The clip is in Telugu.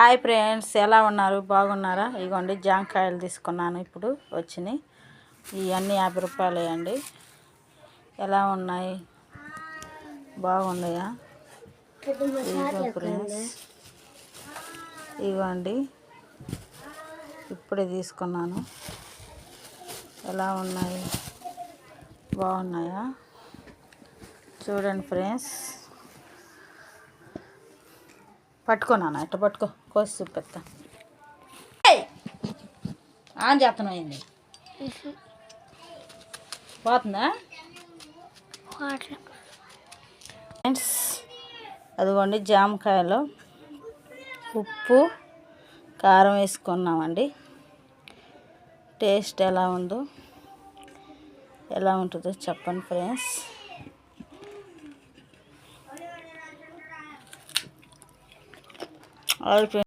హాయ్ ఫ్రెండ్స్, ఎలా ఉన్నారు? బాగున్నారా? ఇగోండి జాంకాయలు తీసుకున్నాను, ఇప్పుడు వచ్చినాయి. ఇవన్నీ 50 రూపాయలు అండి. ఎలా ఉన్నాయి? బాగున్నాయా? ఇగో ఫ్రెండ్స్, ఇవ్వండి, ఇప్పుడే తీసుకున్నాను. ఎలా ఉన్నాయి? బాగున్నాయా? చూడండి ఫ్రెండ్స్. పట్టుకున్నాను, ఇట్లా పట్టుకో, కోసి చూపిస్తా. ఆన్ చేస్తున్నాయింది, పోతుందా ఫ్రెండ్స్? అదిగోండి జామకాయలు, ఉప్పు కారం వేసుకున్నామండి. టేస్ట్ ఎలా ఉంటుందో చెప్పండి ఫ్రెండ్స్.